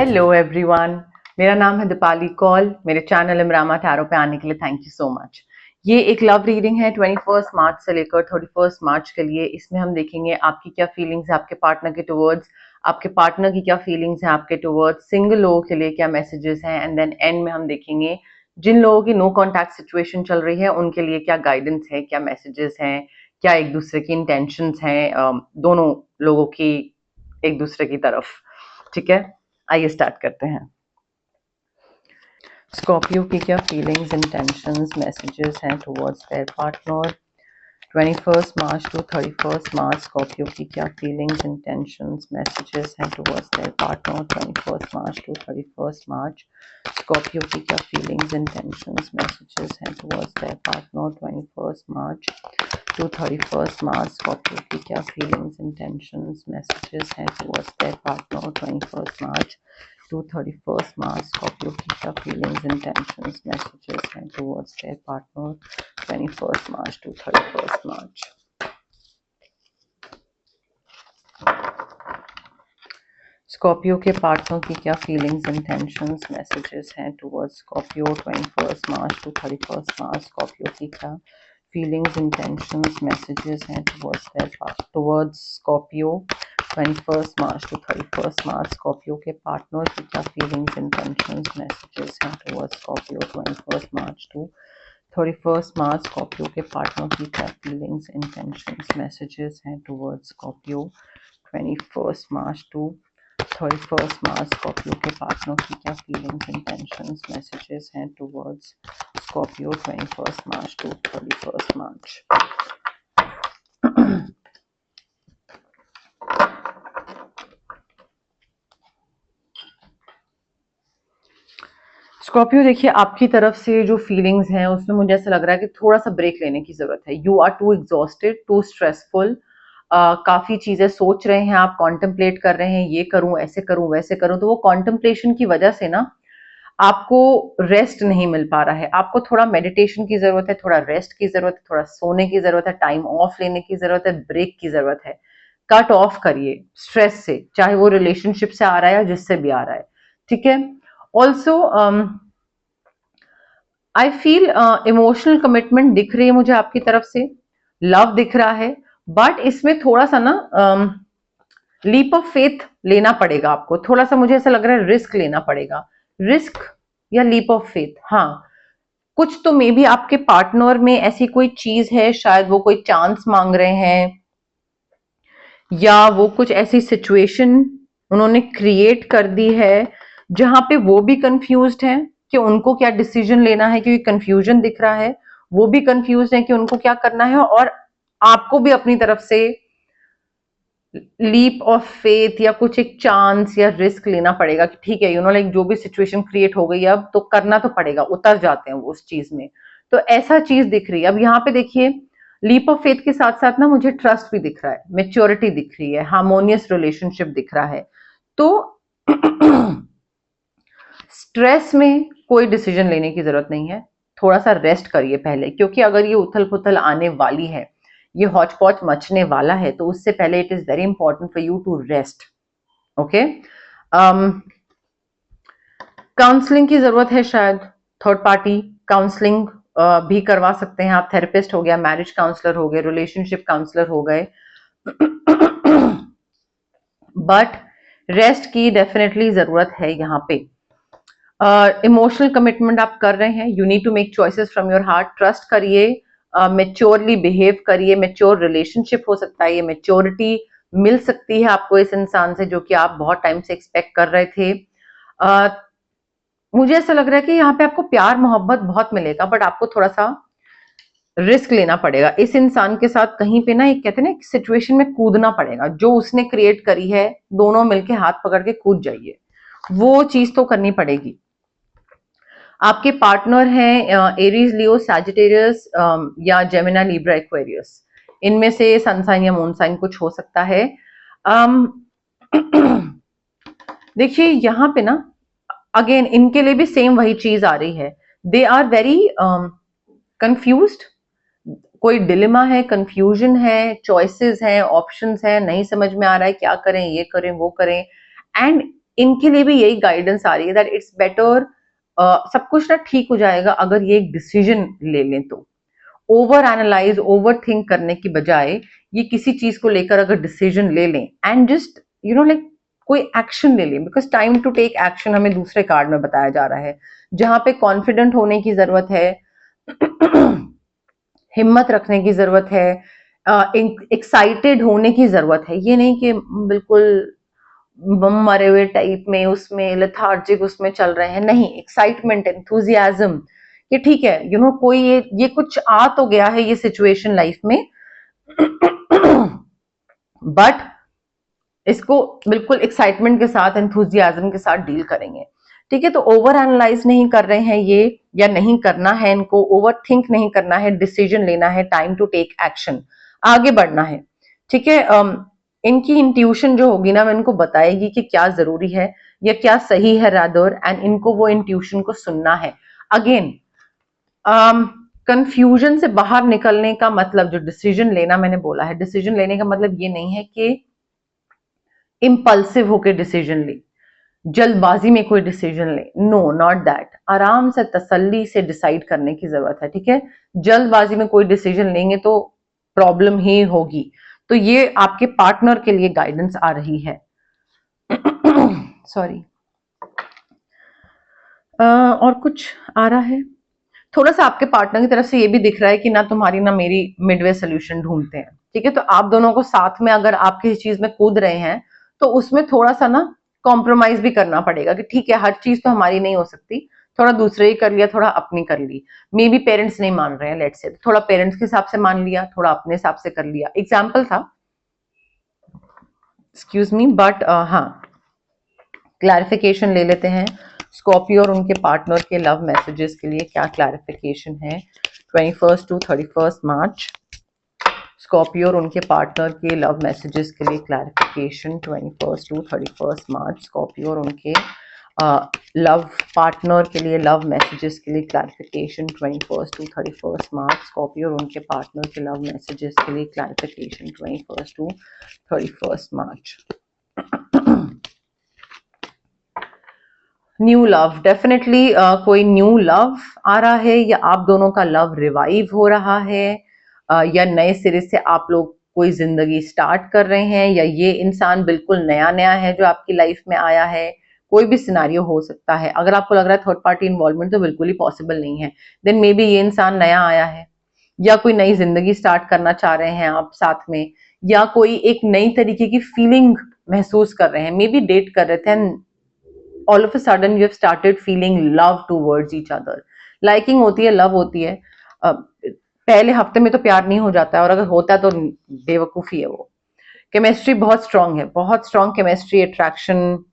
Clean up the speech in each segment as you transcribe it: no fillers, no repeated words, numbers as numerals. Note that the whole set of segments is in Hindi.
हेलो एवरीवन, मेरा नाम है दीपाली कौल। मेरे चैनल इमरामा टैरो पे आने के लिए थैंक यू सो मच। ये एक लव रीडिंग है 21 मार्च से लेकर 31 मार्च के लिए। इसमें हम देखेंगे आपकी क्या फीलिंग्स है आपके पार्टनर के टुवर्ड्स, आपके पार्टनर की क्या फीलिंग्स हैं आपके टुवर्ड्स, सिंगल लोगों के लिए क्या मैसेजेस हैं, एंड देन एंड में हम देखेंगे जिन लोगों की नो कॉन्टैक्ट सिचुएशन चल रही है उनके लिए क्या गाइडेंस है, क्या मैसेजेस हैं, क्या एक दूसरे की इंटेंशंस हैं दोनों लोगों की एक दूसरे की तरफ। ठीक है, आइए स्टार्ट करते हैं। स्कॉर्पियो की क्या फीलिंग्स, इंटेंशंस, मैसेजेस हैं towards their partner 21 March two 31 March. Scorpio की क्या फीलिंग्स, इंटेंशंस, मैसेजेस हैं towards their partner 21 March two 31 March. Scorpio की क्या फीलिंग्स, इंटेंशंस, मैसेजेस हैं towards their partner 21 March two 31 March. Scorpio की क्या फीलिंग्स, इंटेंशंस, मैसेजेस हैं towards their partner 21 March two 31 March. Scorpio की क्या फीलिंग्स, इंटेंशंस, मैसेजेस हैं towards their partner 21 March two 31 March. Scorpio के पार्टनर की क्या फीलिंग्स, इंटेंशंस, मैसेजेस हैं टुवर्ड्स स्कॉर्पियो 21 मार्च टू 31 मार्च। स्कॉर्पियो की क्या फीलिंग्स, इंटेंशंस, मैसेजेस हैं टुवर्ड्स स्कॉर्पियो 21 मार्च टू 31 मार्च। स्कॉर्पियो के पार्टनर की क्या फीलिंग्स, इंटेंशंस, मैसेजेस हैं टुवर्ड्स स्कॉर्पियो 21 मार्च टू 31 मार्च। स्कॉर्पियो के पार्टनर की क्या फीलिंग्स, इंटेंशंस, मैसेजेस हैं टुवर्ड्स स्कॉर्पियो 21 मार्च टू 31 मार्च। स्कॉर्पियो के पार्टनर की क्या फीलिंग्स, इंटेंशंस, मैसेजेस हैं टुवर्ड्स स्कॉर्पियो 21 मार्च टू 31 मार्च। स्कॉर्पियो देखिए, आपकी तरफ से जो फीलिंग्स हैं उसमें मुझे ऐसा लग रहा है कि थोड़ा सा ब्रेक लेने की जरूरत है। You are too exhausted, too stressful. काफी चीजें सोच रहे हैं आप, कॉन्टेम्पलेट कर रहे हैं, ये करूं, ऐसे करूं, वैसे करूं। तो वो कॉन्टेम्पलेशन की वजह से ना आपको रेस्ट नहीं मिल पा रहा है। आपको थोड़ा मेडिटेशन की जरूरत है, थोड़ा रेस्ट की जरूरत है, थोड़ा सोने की जरूरत है, टाइम ऑफ लेने की जरूरत है, ब्रेक की जरूरत है। कट ऑफ करिए स्ट्रेस से, चाहे वो रिलेशनशिप से आ रहा है या जिससे भी आ रहा है। ठीक है। Also I feel emotional commitment दिख रही है मुझे आपकी तरफ से, लव दिख रहा है, बट इसमें थोड़ा सा ना लीप ऑफ फेथ लेना पड़ेगा आपको। थोड़ा सा मुझे ऐसा लग रहा है रिस्क लेना पड़ेगा। रिस्क या लीप ऑफ फेथ, हाँ। कुछ तो मे बी आपके पार्टनर में ऐसी कोई चीज है, शायद वो कोई चांस मांग रहे हैं, या वो कुछ ऐसी सिचुएशन उन्होंने क्रिएट कर दी है जहां पे वो भी कंफ्यूज्ड है कि उनको क्या डिसीजन लेना है, क्योंकि कंफ्यूजन दिख रहा है। वो भी कंफ्यूज है कि उनको क्या करना है, और आपको भी अपनी तरफ से लीप ऑफ फेथ या कुछ एक चांस या रिस्क लेना पड़ेगा कि ठीक है, लाइक जो भी सिचुएशन क्रिएट हो गई अब तो करना तो पड़ेगा, उतर जाते हैं वो उस चीज में। तो ऐसा चीज दिख रही है। अब यहाँ पे देखिए, लीप ऑफ फेथ के साथ साथ ना मुझे ट्रस्ट भी दिख रहा है, मेच्योरिटी दिख रही है, हार्मोनियस रिलेशनशिप दिख रहा है। तो स्ट्रेस में कोई डिसीजन लेने की जरूरत नहीं है। थोड़ा सा रेस्ट करिए पहले, क्योंकि अगर ये उथल पुथल आने वाली है, ये हौच पौच मचने वाला है, तो उससे पहले it is very important for you to rest. Okay. Counselling की जरूरत है, शायद थर्ड पार्टी काउंसलिंग भी करवा सकते हैं आप। थेरेपिस्ट हो गया, मैरिज काउंसलर हो गए, रिलेशनशिप काउंसलर हो गए। बट रेस्ट की डेफिनेटली जरूरत है यहाँ पे। इमोशनल कमिटमेंट आप कर रहे हैं, you need to make choices from your heart. Trust करिए, मेच्योरली बिहेव करिए। मेच्योर रिलेशनशिप हो सकता है, ये मेच्योरिटी मिल सकती है आपको इस इंसान से जो कि आप बहुत टाइम से एक्सपेक्ट कर रहे थे। मुझे ऐसा लग रहा है कि यहाँ पे आपको प्यार मोहब्बत बहुत मिलेगा, बट आपको थोड़ा सा रिस्क लेना पड़ेगा इस इंसान के साथ। कहीं पे ना एक कहते हैं ना, एक सिचुएशन में कूदना पड़ेगा जो उसने क्रिएट करी है। दोनों मिलके हाथ पकड़ के कूद जाइए, वो चीज तो करनी पड़ेगी। आपके पार्टनर हैं एरीज, लियो, सैजिटेरियस या जेमिना, लिब्रा, एक्वेरियस। इनमें से सन साइन या मून साइन कुछ हो सकता है। देखिए यहाँ पे ना अगेन इनके लिए भी सेम वही चीज आ रही है। They are very confused. कोई डिलेमा है, कंफ्यूजन है, चॉइसेस हैं, ऑप्शंस हैं, नहीं समझ में आ रहा है क्या करें, ये करें, वो करें। एंड इनके लिए भी यही गाइडेंस आ रही है दैट इट्स बेटर, सब कुछ ना ठीक हो जाएगा अगर ये एक डिसीजन ले लें तो। ओवर एनालाइज, ओवर थिंक करने की बजाय ये किसी चीज को लेकर अगर डिसीजन ले लें and just you know like कोई एक्शन ले लें, because time to take action हमें दूसरे कार्ड में बताया जा रहा है, जहां पे कॉन्फिडेंट होने की जरूरत है, हिम्मत रखने की जरूरत है, एक्साइटेड होने की जरूरत है। ये नहीं कि बिल्कुल बम मरे हुए टाइप में उसमें लेथार्जिक उसमें चल रहे हैं, नहीं, एक्साइटमेंट, एंथुजियाज्म, कि ठीक है यू नो कोई ये कुछ आ तो गया है ये सिचुएशन लाइफ में, बट इसको बिल्कुल एक्साइटमेंट के साथ, एंथुजियाज्म के साथ डील करेंगे। ठीक है, तो ओवर एनालाइज नहीं कर रहे हैं ये, या नहीं करना है इनको, ओवर थिंक नहीं करना है, डिसीजन लेना है, टाइम टू टेक एक्शन, आगे बढ़ना है। ठीक है, इनकी इंट्यूशन जो होगी ना, मैं इनको बताएगी कि क्या जरूरी है या क्या सही है रादर, एंड इनको वो इंट्यूशन को सुनना है। अगेन कंफ्यूजन से बाहर निकलने का मतलब, जो डिसीजन लेना मैंने बोला है, डिसीजन लेने का मतलब ये नहीं है कि इम्पल्सिव होकर डिसीजन ले, जल्दबाजी में कोई डिसीजन ले, नो नॉट दैट। आराम से तसल्ली से डिसाइड करने की जरूरत है। ठीक है, जल्दबाजी में कोई डिसीजन लेंगे तो प्रॉब्लम ही होगी। तो ये आपके पार्टनर के लिए गाइडेंस आ रही है। सॉरी, और कुछ आ रहा है, थोड़ा सा आपके पार्टनर की तरफ से ये भी दिख रहा है कि ना तुम्हारी ना मेरी मिडवे सोल्यूशन ढूंढते हैं। ठीक है, तो आप दोनों को साथ में अगर आप किसी चीज में कूद रहे हैं तो उसमें थोड़ा सा ना कॉम्प्रोमाइज भी करना पड़ेगा कि ठीक है हर चीज तो हमारी नहीं हो सकती, थोड़ा दूसरे ही कर लिया, थोड़ा अपनी कर ली। मे बी पेरेंट्स नहीं मान रहे हैं, लेट्स से थोड़ा पेरेंट्स के हिसाब से मान लिया, थोड़ा अपने हिसाब से कर लिया, एग्जाम्पल था, एक्सक्यूज मी, बट हाँ, क्लैरिफिकेशन ले लेते हैं। स्कॉर्पियो और उनके पार्टनर के लव मैसेजेस के लिए क्या क्लैरिफिकेशन है 21 टू 31 मार्च। स्कॉर्पियो और उनके पार्टनर के लव मैसेजेस के लिए क्लैरिफिकेशन 21 टू 31 मार्च। स्कॉर्पियो और उनके लव पार्टनर के लिए लव मैसेजेस के लिए क्लैरिफिकेशन 21 टू 31 मार्च। स्कॉर्पियो और उनके पार्टनर के लव मैसेजेस के लिए clarification 21 to 31 March. New love, definitely कोई न्यू लव आ रहा है, या आप दोनों का लव रिवाइव हो रहा है, या नए सिरे से आप लोग कोई जिंदगी स्टार्ट कर रहे हैं, या ये इंसान बिल्कुल नया नया है जो आपकी लाइफ में आया है। कोई भी सिनारियो हो सकता है। अगर आपको लग रहा है थर्ड पार्टी इन्वॉल्वमेंट तो बिल्कुल ही पॉसिबल नहीं है, देन मे बी ये इंसान नया आया है, या कोई नई जिंदगी स्टार्ट करना चाह रहे हैं आप साथ में, या कोई एक नई तरीके की फीलिंग महसूस कर रहे हैं, मे बी डेट कर रहे थे, all of a sudden you have started feeling love towards each other। Liking होती है, लव होती है, पहले हफ्ते में तो प्यार नहीं हो जाता है, और अगर होता है तो बेवकूफी है वो। केमिस्ट्री बहुत स्ट्रांग है, बहुत स्ट्रांग केमिस्ट्री, अट्रैक्शन,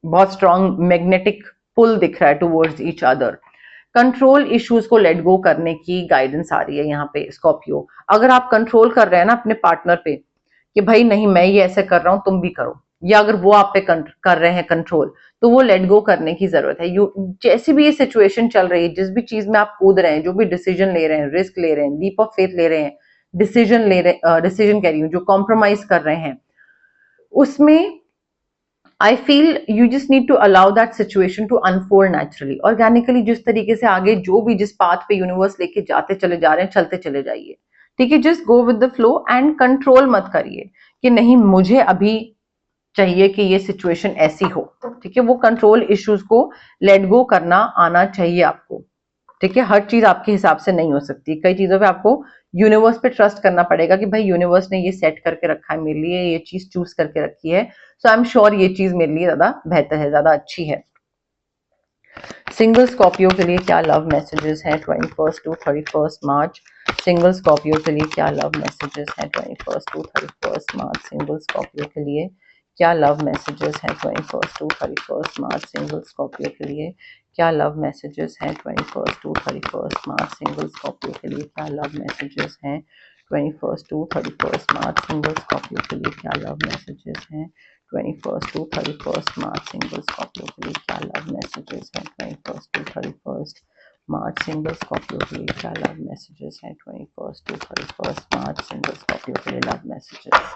बहुत स्ट्रांग मैग्नेटिक पुल दिख रहा है towards each other. Control issues को लेट गो करने की गाइडेंस आ रही है यहाँ पे स्कॉर्पियो। अगर आप कंट्रोल कर रहे हैं ना अपने पार्टनर पे कि भाई नहीं मैं ये ऐसे कर रहा हूं तुम भी करो, या अगर वो आप पे कर रहे हैं कंट्रोल, तो वो लेट गो करने की जरूरत है। यू जैसी भी ये सिचुएशन चल रही है, जिस भी चीज में आप कूद रहे हैं, जो भी डिसीजन ले रहे हैं, रिस्क ले रहे हैं, लीप ऑफ फेथ ले रहे हैं, डिसीजन कह रही हूँ, जो कॉम्प्रोमाइज कर रहे हैं, उसमें I feel you just need to allow that situation to unfold naturally, organically, जिस तरीके से आगे जो भी जिस पाथ पे यूनिवर्स लेके जाते चले जा रहे हैं, चलते चले जाइए। ठीक है, just go with the flow and control मत करिए कि नहीं मुझे अभी चाहिए कि ये सिचुएशन ऐसी हो। ठीक है, वो कंट्रोल इश्यूज को लेट गो करना आना चाहिए आपको। ठीक है, हर चीज आपके हिसाब से नहीं हो सकती, कई चीजों पे आपको यूनिवर्स पे ट्रस्ट करना पड़ेगा कि भाई यूनिवर्स ने ये सेट करके रखा है मेरे लिए, ये चीज चूज करके रखी है, सो आई एम श्योर ये चीज मेरे लिए ज्यादा बेहतर है, ज्यादा अच्छी है। सिंगल स्कॉर्पियो के लिए क्या लव मैसेजेस हैं 21 टू 31 मार्च। सिंगल स्कॉर्पियो के लिए क्या लव मैसेजेस हैं 21 टू 31 मार्च। सिंगल स्कॉर्पियो के लिए क्या लव मैसेजेस हैं 21 टू 31 मार्च। सिंगल स्कॉर्पियो के लिए क्या लव मैसेजेस हैं 21 टू 31 मार्च। सिंगल स्कॉर्पियो के लिए क्या लव मैसेजेस हैं 21 टू 31 मार्च। सिंगल स्कॉर्पियो के लिए क्या लव मैसेजेस हैं 21 टू 31 मार्च। सिंगल स्कॉर्पियो के लिए क्या लव मैसेजेस हैं 21 टू 31 मार्च। सिंगल स्कॉर्पियो के लिए क्या लव मैसेजेस हैं 21 टू 31 मार्च। सिंगल स्कॉर्पियो के लिए लव मैसेजेस।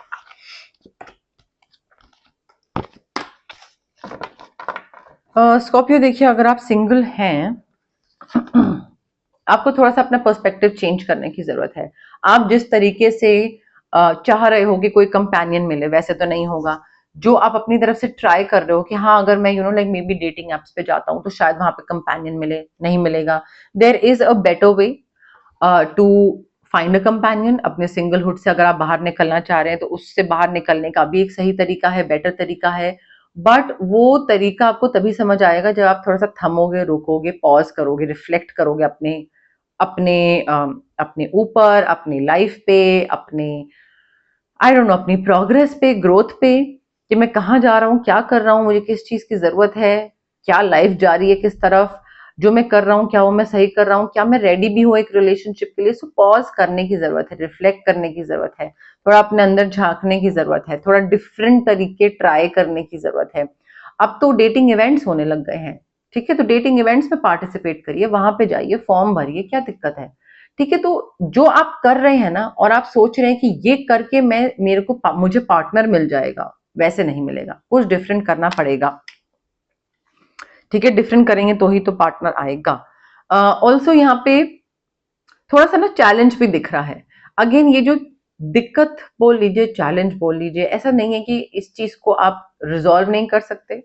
स्कॉर्पियो देखिए, अगर आप सिंगल हैं आपको थोड़ा सा अपना पर्सपेक्टिव चेंज करने की जरूरत है। आप जिस तरीके से चाह रहे हो कि कोई कंपेनियन मिले, वैसे तो नहीं होगा। जो आप अपनी तरफ से ट्राई कर रहे हो कि हाँ, अगर मैं like may be dating apps पे जाता हूँ तो शायद वहां पे कंपेनियन मिले, नहीं मिलेगा। There is a better way to find a companion. अपने सिंगलहुड से अगर आप बाहर निकलना चाह रहे हैं तो उससे बाहर निकलने का भी एक सही तरीका है, बेटर तरीका है। बट वो तरीका आपको तभी समझ आएगा जब आप थोड़ा सा थमोगे, रुकोगे, पॉज करोगे, रिफ्लेक्ट करोगे अपने अपने अपने ऊपर, अपनी लाइफ पे, अपने आई डोंट नो अपनी प्रोग्रेस पे, ग्रोथ पे, कि मैं कहाँ जा रहा हूँ, क्या कर रहा हूँ, मुझे किस चीज की जरूरत है, क्या लाइफ जा रही है किस तरफ, जो मैं कर रहा हूँ क्या वो मैं सही कर रहा हूँ, क्या मैं रेडी भी हूँ एक रिलेशनशिप के लिए। सो पॉज करने की जरूरत है, रिफ्लेक्ट करने की जरूरत है, थोड़ा अपने अंदर झांकने की जरूरत है, थोड़ा डिफरेंट तरीके ट्राई करने की जरूरत है। अब तो डेटिंग इवेंट्स होने लग गए हैं, ठीक है, तो डेटिंग इवेंट्स में पार्टिसिपेट करिए, वहां पे जाइए, फॉर्म भरिए, क्या दिक्कत है। ठीक है, तो जो आप कर रहे हैं ना और आप सोच रहे हैं कि ये करके मैं मेरे को मुझे पार्टनर मिल जाएगा, वैसे नहीं मिलेगा, कुछ डिफरेंट करना पड़ेगा। ठीक है, डिफरेंट करेंगे तो ही तो पार्टनर आएगा। ऑल्सो यहाँ पे थोड़ा सा ना चैलेंज भी दिख रहा है। अगेन ये जो दिक्कत बोल लीजिए, चैलेंज बोल लीजिए, ऐसा नहीं है कि इस चीज को आप रिजॉल्व नहीं कर सकते।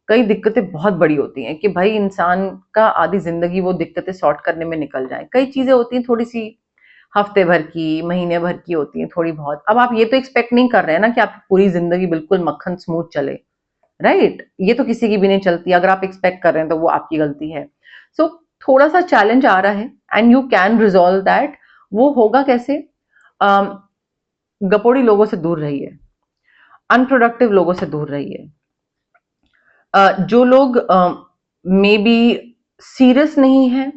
कई दिक्कतें बहुत बड़ी होती हैं कि भाई इंसान का आधी जिंदगी वो दिक्कतें सॉर्ट करने में निकल जाए। कई चीजें होती हैं थोड़ी सी हफ्ते भर की, महीने भर की होती हैं थोड़ी बहुत। अब आप ये तो एक्सपेक्ट नहीं कर रहे हैं ना कि आपकी पूरी जिंदगी बिल्कुल मक्खन स्मूथ चले, राइट? ये तो किसी की भी नहीं चलती। अगर आप एक्सपेक्ट कर रहे हैं तो वो आपकी गलती है। सो थोड़ा सा चैलेंज आ रहा है and you can resolve that. वो होगा कैसे? अम, गपोड़ी लोगों से दूर रहिए, अनप्रोडक्टिव लोगों से दूर रहिए। जो लोग मे बी सीरियस नहीं है,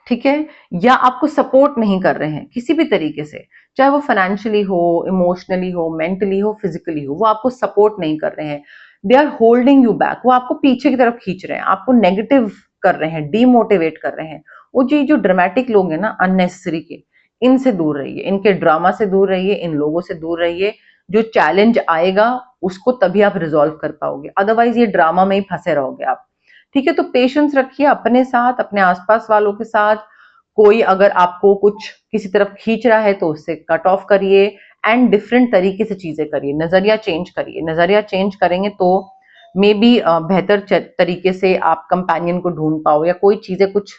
ठीक है, या आपको सपोर्ट नहीं कर रहे हैं किसी भी तरीके से, चाहे वो फाइनेंशियली हो, इमोशनली हो, मेंटली हो, फिजिकली हो, वो आपको सपोर्ट नहीं कर रहे हैं, they are holding you back, वो आपको पीछे की तरफ खींच रहे हैं, आपको नेगेटिव कर रहे हैं, डीमोटिवेट कर रहे हैं। वो जो ड्रामेटिक लोग हैं ना, अननेसेसरी के, इनसे दूर रहिए, इनके ड्रामा से दूर रहिए, इन लोगों से दूर रहिए। जो चैलेंज आएगा उसको तभी आप रिजॉल्व कर पाओगे, अदरवाइज ये ड्रामा में ही फंसे रहोगे आप। ठीक है, तो पेशेंस रखिए अपने साथ, अपने आसपास वालों के साथ। कोई अगर आपको कुछ किसी तरफ खींच रहा है तो उससे कट ऑफ करिए एंड डिफरेंट तरीके से चीजें करिए, नजरिया चेंज करिए। नजरिया चेंज करेंगे तो मे बी बेहतर तरीके से आप कंपेनियन को ढूंढ पाओ, या कोई चीजें कुछ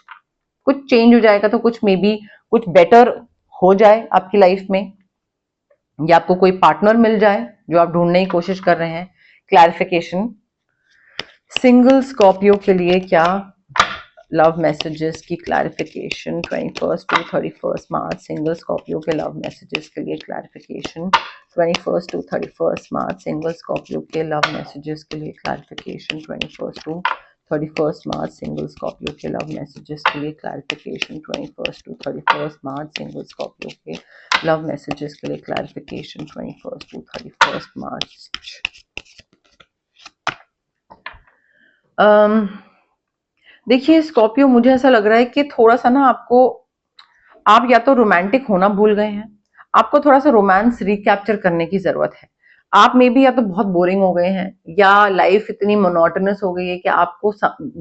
कुछ चेंज हो जाएगा तो कुछ मे बी कुछ बेटर हो जाए आपकी लाइफ में, या आपको कोई पार्टनर मिल जाए जो आप ढूंढने की कोशिश कर रहे हैं। क्लैरिफिकेशन, सिंगल स्कॉर्पियो के लिए क्या लव मैसेजेस की clarification 21 to 31 March. Single Scorpio के लव मैसेजेस के लिए clarification 21 to 31 March. Single Scorpio के लव मैसेजेस के लिए clarification 21 to 31 March. Single Scorpio के लव मैसेजेस के लिए clarification 21 to 31 March. Single Scorpio के लव मैसेजेस के लिए क्लैरिफिकेशन 21 टू 31 मार्च। देखिए स्कॉर्पियो, मुझे ऐसा लग रहा है कि थोड़ा सा ना आपको, आप या तो रोमांटिक होना भूल गए हैं, आपको थोड़ा सा रोमांस रिकैप्चर करने की जरूरत है। आप में भी या तो बहुत बोरिंग हो गए हैं, या लाइफ इतनी मोनोटोनस हो गई है कि आपको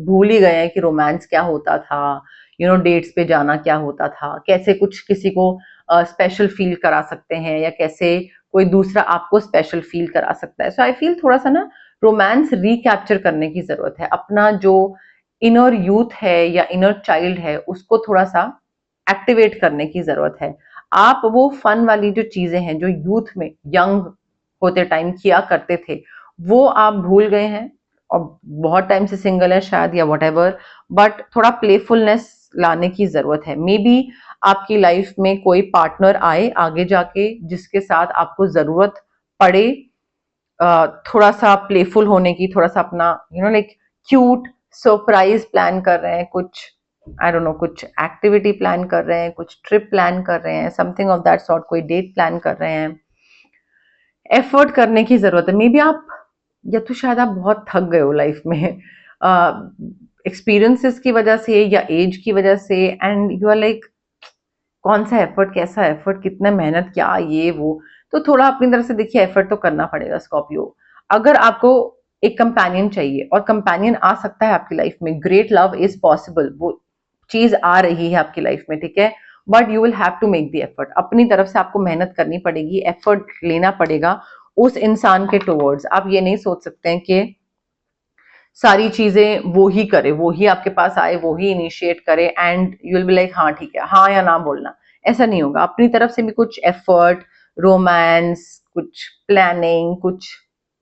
भूल ही गए हैं कि रोमांस क्या होता था, डेट्स पे जाना क्या होता था, कैसे कुछ किसी को स्पेशल फील करा सकते हैं, या कैसे कोई दूसरा आपको स्पेशल फील करा सकता है। सो आई फील थोड़ा सा ना रोमांस रिकैप्चर करने की जरूरत है। अपना जो इनर यूथ है या इनर चाइल्ड है उसको थोड़ा सा एक्टिवेट करने की जरूरत है। आप वो फन वाली जो चीजें हैं जो यूथ में, यंग होते टाइम किया करते थे, वो आप भूल गए हैं, और बहुत टाइम से सिंगल है शायद, या वट, बट थोड़ा प्लेफुलनेस लाने की जरूरत है। मे बी आपकी लाइफ में कोई पार्टनर आए आगे जाके जिसके साथ आपको जरूरत पड़े थोड़ा सा प्लेफुल होने की, थोड़ा सा अपना लाइक क्यूट सरप्राइज प्लान कर रहे हैं, कुछ आई डोंट नो, कुछ एक्टिविटी प्लान कर रहे हैं, कुछ ट्रिप प्लान कर रहे हैं, समथिंग ऑफ दैट सॉर्ट, कोई डेट प्लान कर रहे हैं। एफर्ट करने की जरूरत है। मे बी आप, या तो शायद आप बहुत थक गए हो लाइफ में, एक्सपीरियंसेस की वजह से या एज की वजह से, एंड यू आर लाइक कौन सा एफर्ट, कैसा एफर्ट, कितना मेहनत, क्या ये वो। तो थोड़ा अपनी तरफ से देखिए एफर्ट तो करना पड़ेगा स्कॉर्पियो। अगर आपको एक कंपेनियन चाहिए, और कंपेनियन आ सकता है आपकी लाइफ में, ग्रेट लव इज पॉसिबल, वो चीज आ रही है आपकी लाइफ में, ठीक है, but you will have to make the effort, अपनी तरफ से आपको मेहनत करनी पड़ेगी, एफर्ट लेना पड़ेगा उस इंसान के टुवर्ड्स। आप ये नहीं सोच सकते हैं कि सारी चीजें वो ही करे, वो ही आपके पास आए, वो ही इनिशिएट करे and you will be like हाँ ठीक है, हाँ या ना बोलना, ऐसा नहीं होगा। अपनी तरफ से भी कुछ एफर्ट, रोमांस, कुछ प्लानिंग, कुछ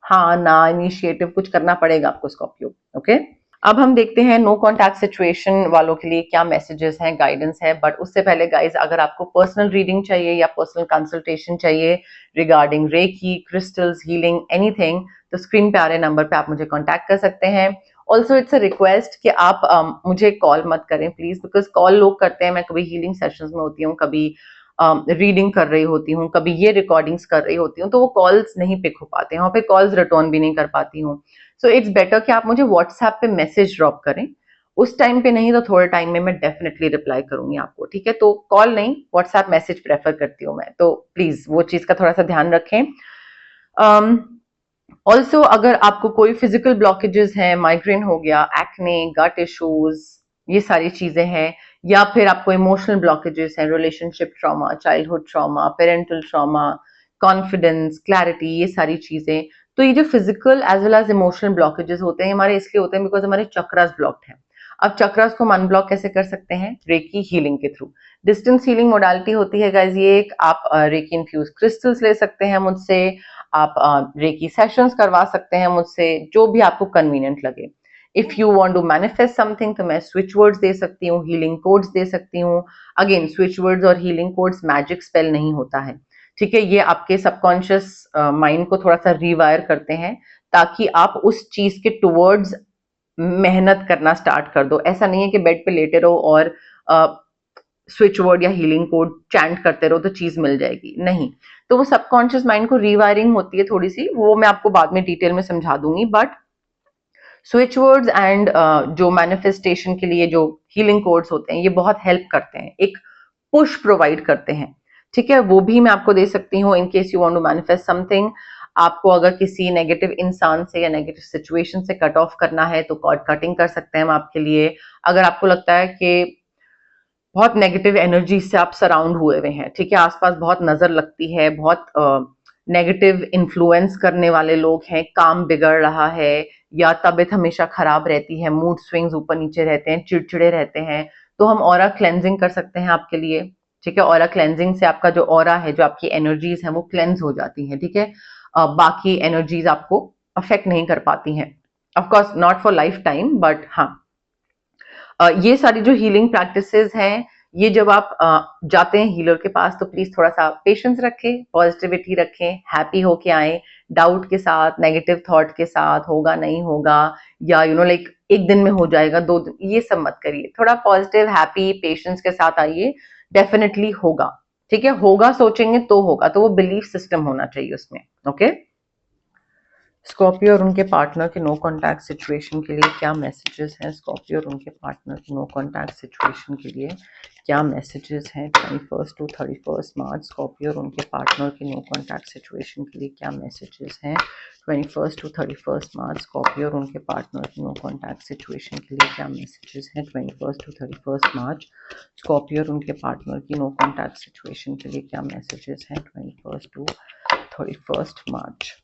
हाँ ना इनिशिएटिव कुछ करना पड़ेगा आपको स्कॉर्पियो। ओके, अब हम देखते हैं नो कॉन्टैक्ट सिचुएशन वालों के लिए क्या मैसेजेस हैं, गाइडेंस है। बट उससे पहले गाइज, अगर आपको पर्सनल रीडिंग चाहिए या पर्सनल कंसल्टेशन चाहिए regarding Reiki, crystals, healing, anything, तो स्क्रीन पे आ रहे नंबर पे आप मुझे कांटेक्ट कर सकते हैं। ऑल्सो इट्स अ रिक्वेस्ट कि आप मुझे कॉल मत करें प्लीज, बिकॉज कॉल लोग करते हैं, मैं कभी हीलिंग सेशंस में होती हूँ, कभी रीडिंग कर रही होती हूँ, कभी ये रिकॉर्डिंग्स कर रही होती हूँ, तो वो कॉल्स नहीं पिक हो पाते हैं, वहाँ पे कॉल्स रिटर्न भी नहीं कर पाती हूँ। सो इट्स बेटर कि आप मुझे व्हाट्सएप पे मैसेज ड्रॉप करें, उस टाइम पे नहीं तो थोड़े टाइम में मैं डेफिनेटली रिप्लाई करूंगी आपको, ठीक है। तो कॉल नहीं, व्हाट्सएप मैसेज प्रेफर करती हूँ मैं, तो प्लीज वो चीज का थोड़ा सा ध्यान रखें। ऑल्सो अगर आपको कोई फिजिकल ब्लॉकेजेस हैं, माइग्रेन हो गया, एक्ने, गट इश्यूज, ये सारी चीजें हैं, या फिर आपको इमोशनल ब्लॉकेजेस हैं, relationship trauma, childhood trauma, parental trauma, confidence, clarity, ये सारी चीजें, तो ये जो physical as well as emotional blockages होते हैं हमारे इसलिए होते हैं बिकॉज हमारे चक्रास ब्लॉक्ड हैं। अब चक्रास को हम अनब्लॉक कैसे कर सकते हैं? रेकी हीलिंग के थ्रू। डिस्टेंस हीलिंग मोडालिटी होती है गाइज ये एक, आप रेकी इन्फ्यूज क्रिस्टल्स ले सकते हैं मुझसे, आप रेकी सेशंस करवा सकते हैं मुझसे, जो भी आपको कन्वीनियंट लगे। If you want to manifest something तो मैं स्विच वर्ड्स दे सकती हूँ, हीलिंग कोड्स दे सकती हूँ। अगेन स्विच वर्ड्स और हीलिंग कोड्स मैजिक स्पेल नहीं होता है, ठीक है, ये आपके सबकॉन्शियस माइंड को थोड़ा सा रिवायर करते हैं ताकि आप उस चीज के टुवर्ड्स मेहनत करना स्टार्ट कर दो। ऐसा नहीं है कि बेड पे लेटे रहो और स्विच वर्ड या हीलिंग कोड चैंट करते रहो तो चीज मिल जाएगी, नहीं। तो वो सबकॉन्शियस माइंड को रिवायरिंग होती है थोड़ी सी, वो मैं आपको बाद में डिटेल में समझा दूंगी। बट स्विच वर्ड्स एंड जो मैनिफेस्टेशन के लिए जो हीलिंग कोड्स होते हैं ये बहुत हेल्प करते हैं, एक पुश प्रोवाइड करते हैं, ठीक है, वो भी मैं आपको दे सकती हूँ in case you want to manifest something. आपको अगर किसी नेगेटिव इंसान से या नेगेटिव सिचुएशन से कट ऑफ करना है तो कॉर्ड कटिंग कर सकते हैं हम आपके लिए। अगर आपको लगता है कि बहुत नेगेटिव एनर्जी से आप सराउंड हुए हुए हैं, ठीक है, आसपास बहुत नजर लगती है, बहुत नेगेटिव इन्फ्लुएंस करने वाले लोग हैं, काम बिगड़ रहा है, या तबीयत हमेशा खराब रहती है, मूड स्विंग्स ऊपर नीचे रहते हैं, चिड़चिड़े रहते हैं, तो हम ऑरा क्लेंजिंग कर सकते हैं आपके लिए, ठीक है। ऑरा क्लेंजिंग से आपका जो ऑरा है, जो आपकी एनर्जीज है वो क्लेंज हो जाती है, ठीक है। बाकी एनर्जीज आपको अफेक्ट नहीं कर पाती हैं, of course not for life time, but हाँ ये सारी जो हीलिंग प्रैक्टिसेस हैं, ये जब आप जाते हैं हीलर के पास तो प्लीज थोड़ा सा पेशेंस रखें, पॉजिटिविटी रखें, हैप्पी होके आए, डाउट के साथ, नेगेटिव थॉट के साथ, होगा नहीं होगा, या लाइक एक दिन में हो जाएगा, 2 दिन, ये सब मत करिए, थोड़ा पॉजिटिव, हैप्पी, पेशेंस के साथ आइए, डेफिनेटली होगा, ठीक है। होगा सोचेंगे तो होगा, तो वो बिलीफ सिस्टम होना चाहिए उसमें। ओके, स्कॉर्पियो और उनके पार्टनर के नो कॉन्टैक्ट सिचुएशन के लिए क्या मैसेजेस हैं? स्कॉर्पियो और उनके पार्टनर के नो कॉन्टैक्ट सिचुएशन के लिए क्या मैसेजेस हैं 21 टू 31 मार्च? स्कॉर्पियो और उनके पार्टनर के नो कॉन्टैक्ट सिचुएशन के लिए क्या मैसेजेस हैं 21 टू 31 मार्च? स्कॉर्पियो और उनके पार्टनर के नो कॉन्टैक्ट सिचुएशन के लिए क्या मैसेजेस हैं 21 टू 31 मार्च? स्कॉर्पियो और उनके पार्टनर की नो कॉन्टैक्ट सिचुएशन के लिए क्या मैसेजेस हैं 21 टू 31 मार्च?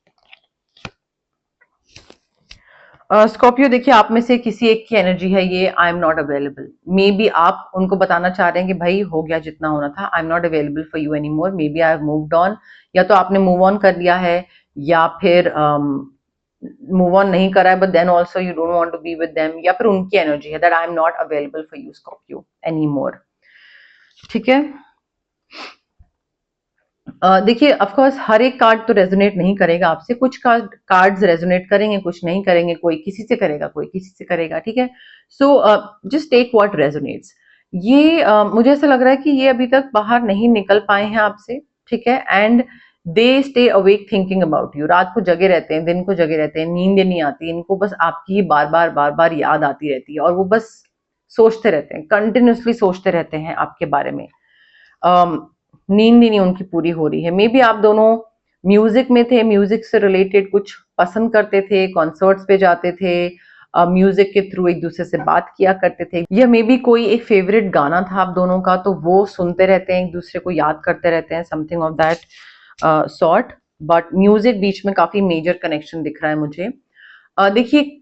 स्कॉर्पियो देखिए, आप में से किसी एक की एनर्जी है ये, आई am not available. May be आप उनको बताना चाह रहे हैं कि भाई हो गया जितना होना था, I am not available for you any more, maybe I have moved on, या तो आपने मूव ऑन कर लिया है, या फिर मूव ऑन नहीं करा है but then also you don't want to be with them, या फिर उनकी एनर्जी है that I am not available for you Scorpio any more, ठीक है। देखिए ऑफकोर्स हर एक कार्ड तो रेजोनेट नहीं करेगा आपसे, कुछ कार्ड्स रेजोनेट करेंगे, कुछ नहीं करेंगे, कोई किसी से करेगा, कोई किसी से करेगा, ठीक है। So just take what resonates. ये मुझे ऐसा लग रहा है कि ये अभी तक बाहर नहीं निकल पाए हैं आपसे, ठीक है, and they stay awake thinking about you. रात को जगे रहते हैं, दिन को जगे रहते हैं, नींद नहीं आती इनको, बस आपकी ही बार बार याद आती रहती है, और वो बस सोचते रहते हैं, कंटिन्यूसली सोचते रहते हैं आपके बारे में। नींद ही नहीं उनकी पूरी हो रही है। मे बी आप दोनों म्यूजिक में थे, म्यूजिक से रिलेटेड कुछ पसंद करते थे, कॉन्सर्ट्स पे जाते थे, म्यूजिक के थ्रू एक दूसरे से बात किया करते थे, या मे बी कोई एक फेवरेट गाना था आप दोनों का तो वो सुनते रहते हैं, एक दूसरे को याद करते रहते हैं, something of that sort. But music बीच में काफी मेजर कनेक्शन दिख रहा है मुझे। देखिए,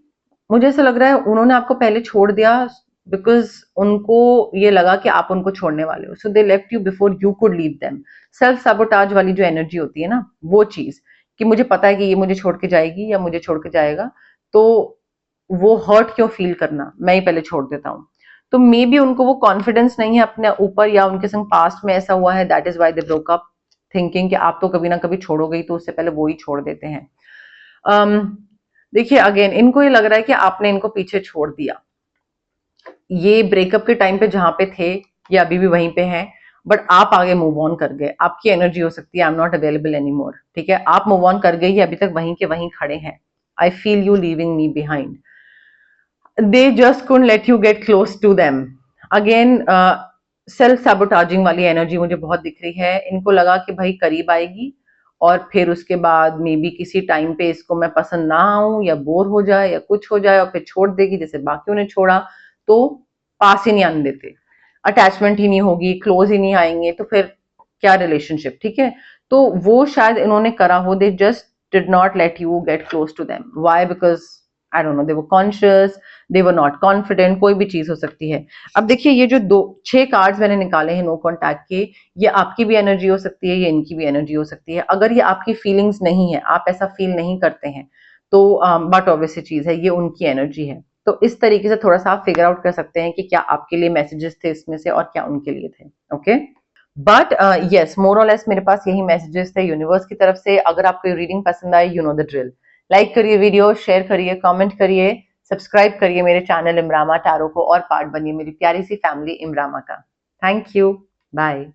मुझे ऐसा लग रहा है उन्होंने आपको पहले छोड़ दिया बिकॉज उनको ये लगा कि आप उनको छोड़ने वाले हो, so they left you before you could leave them. Self sabotage वाली जो एनर्जी होती है ना, वो चीज कि मुझे पता है कि ये मुझे छोड़ के जाएगी या मुझे छोड़ के जाएगा, तो वो हर्ट क्यों फील करना, मैं ही पहले छोड़ देता हूँ। तो मे बी उनको वो कॉन्फिडेंस नहीं है अपने ऊपर, या उनके संग पास्ट में ऐसा हुआ है, that is why they broke up, thinking कि आप तो कभी ना कभी छोड़ोगे ही, तो उससे पहले वो ही छोड़ देते हैं। देखिए, अगेन इनको ये लग रहा है कि आपने इनको पीछे छोड़ दिया। ये ब्रेकअप के टाइम पे जहां पे थे, ये अभी भी वहीं पे हैं, बट आप आगे मूव ऑन कर गए। आपकी एनर्जी हो सकती है आई am not available any more, ठीक है, आप मूव ऑन कर गई है, अभी तक वहीं के वहीं खड़े हैं। I feel you leaving me behind, they just couldn't let you get close to them. Again self sabotaging वाली एनर्जी मुझे बहुत दिख रही है। इनको लगा कि भाई करीब आएगी और फिर उसके बाद मे बी किसी टाइम पे इसको मैं पसंद ना आऊं, या बोर हो जाए, या कुछ हो जाए, और फिर छोड़ देगी जैसे बाकियों ने छोड़ा। तो पास ही नहीं आने देते, अटैचमेंट ही नहीं होगी, क्लोज ही नहीं आएंगे, तो फिर क्या रिलेशनशिप, ठीक है। तो वो शायद इन्होंने करा हो, they just did not let you get close to them. Why? Because I don't know, they were conscious, they were not confident, कोई भी चीज हो सकती है। अब देखिए, ये जो 6 कार्ड्स मैंने निकाले हैं नो कॉन्टैक्ट के, ये आपकी भी एनर्जी हो सकती है, ये इनकी भी एनर्जी हो सकती है। अगर ये आपकी फीलिंग्स नहीं है, आप ऐसा फील नहीं करते हैं, तो बट ऑब्वियसली चीज है, ये उनकी एनर्जी है। तो इस तरीके से थोड़ा सा आप फिगर आउट कर सकते हैं कि क्या आपके लिए मैसेजेस थे इसमें से और क्या उनके लिए थे। ओके, बट यस, मोर और लेस मेरे पास यही मैसेजेस थे यूनिवर्स की तरफ से। अगर आपको रीडिंग पसंद आई, you know the drill, like करिए वीडियो, शेयर करिए, कमेंट करिए, सब्सक्राइब करिए मेरे चैनल इमरामा टैरो को, और पार्ट बनिए मेरी प्यारी सी फैमिली इमरामा का। Thank you, bye.